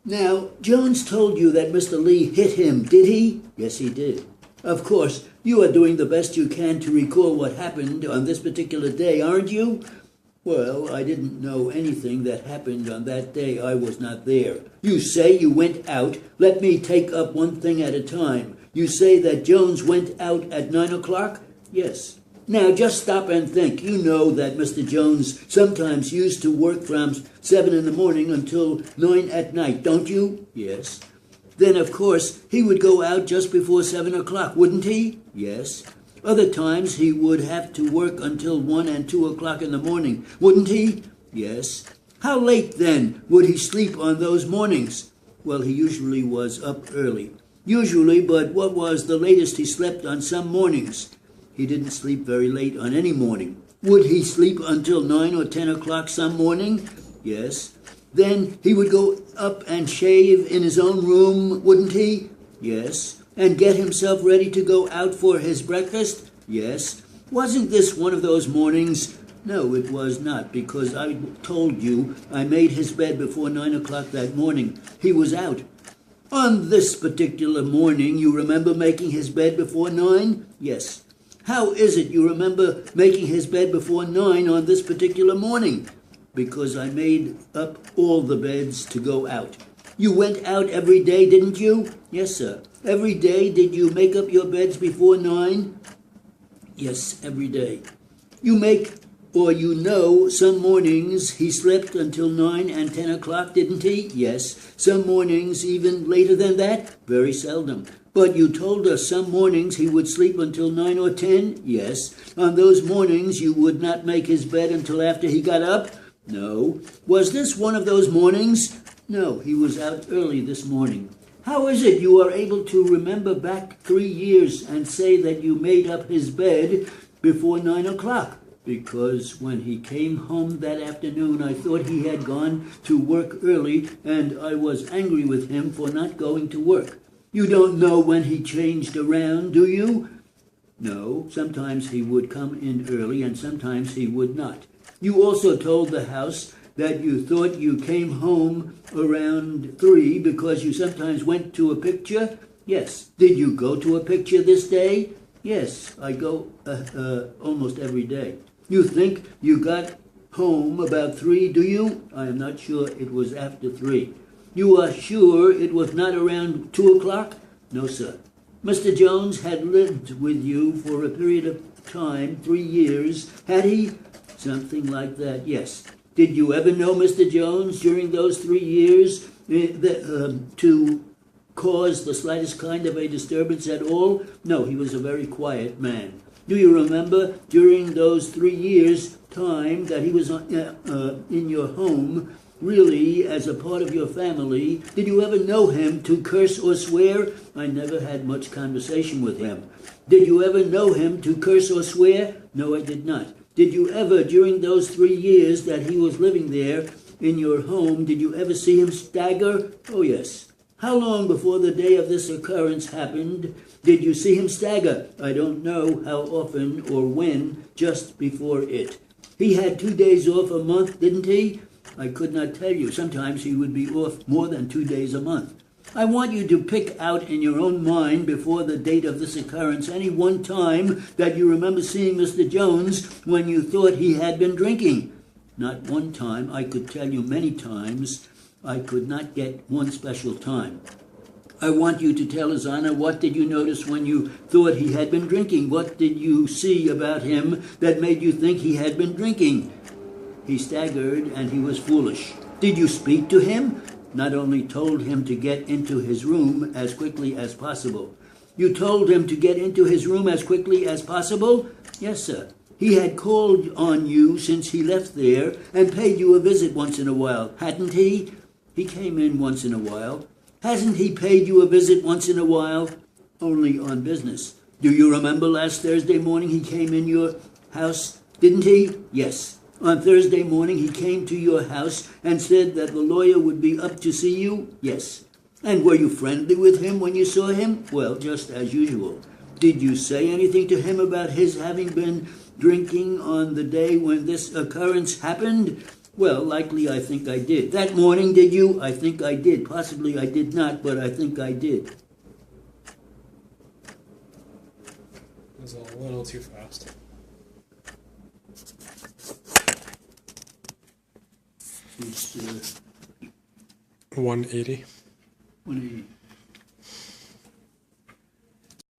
Now, Jones told you that Mr. Lee hit him, did he? Yes, he did. Of course, you are doing the best you can to recall what happened on this particular day, aren't you? Well, I didn't know anything that happened on that day. I was not there. You say you went out. Let me take up one thing at a time. You say that Jones went out at 9 o'clock? Yes. Now, just stop and think. You know that Mr. Jones sometimes used to work from 7 in the morning until 9 at night, don't you? Yes. Then, of course, he would go out just before 7 o'clock, wouldn't he? Yes. Other times he would have to work until 1 and 2 o'clock in the morning, wouldn't he? Yes. How late, then, would he sleep on those mornings? Well, he usually was up early. Usually, but what was the latest he slept on some mornings? He didn't sleep very late on any morning. Would he sleep until 9 or 10 o'clock some morning? Yes. Then he would go up and shave in his own room, wouldn't he? Yes. And get himself ready to go out for his breakfast? Yes. Wasn't this one of those mornings? No, it was not, because I told you I made his bed before 9 o'clock that morning. He was out. On this particular morning, you remember making his bed before 9? Yes. How is it you remember making his bed before 9 on this particular morning? Because I made up all the beds to go out. You went out every day, didn't you? Yes, sir. Every day did you make up your beds before 9? Yes, every day. You make, or you know, some mornings he slept until 9 and 10 o'clock, didn't he? Yes. Some mornings even later than that? Very seldom. But you told us some mornings he would sleep until 9 or 10? Yes. On those mornings you would not make his bed until after he got up? No. Was this one of those mornings? No, he was out early this morning. How is it you are able to remember back 3 years and say that you made up his bed before 9 o'clock? Because when he came home that afternoon, I thought he had gone to work early, and I was angry with him for not going to work. You don't know when he changed around, do you? No, sometimes he would come in early and sometimes he would not. You also told the house that you thought you came home around 3 because you sometimes went to a picture? Yes. Did you go to a picture this day? Yes, I go almost every day. You think you got home about 3, do you? I am not sure. It was after 3. You are sure it was not around 2 o'clock? No, sir. Mr. Jones had lived with you for a period of time, 3 years, had he? Something like that, yes. Did you ever know Mr. Jones during those 3 years to cause the slightest kind of a disturbance at all? No, he was a very quiet man. Do you remember during those 3 years' time that he was in your home, really as a part of your family? Did you ever know him to curse or swear? I never had much conversation with him. Did you ever know him to curse or swear? No, I did not. Did you ever, during those 3 years that he was living there in your home, did you ever see him stagger? Oh, yes. How long before the day of this occurrence happened did you see him stagger? I don't know how often or when, just before it. He had 2 days off a month, didn't he? I could not tell you. Sometimes he would be off more than 2 days a month. I want you to pick out in your own mind before the date of this occurrence any one time that you remember seeing Mr. Jones when you thought he had been drinking. Not one time. I could tell you many times. I could not get one special time. I want you to tell His Honor, what did you notice when you thought he had been drinking? What did you see about him that made you think he had been drinking? He staggered and he was foolish. Did you speak to him? Not only told him to get into his room as quickly as possible. You told him to get into his room as quickly as possible? Yes, sir. He had called on you since he left there and paid you a visit once in a while, hadn't he? He came in once in a while. Hasn't he paid you a visit once in a while? Only on business. Do you remember last Thursday morning he came in your house, didn't he? Yes. On Thursday morning he came to your house and said that the lawyer would be up to see you? Yes. And were you friendly with him when you saw him? Well, just as usual. Did you say anything to him about his having been drinking on the day when this occurrence happened? Well, likely I think I did. That morning, did you? I think I did. Possibly I did not, but I think I did. It was a little too fast. It's 180. 180.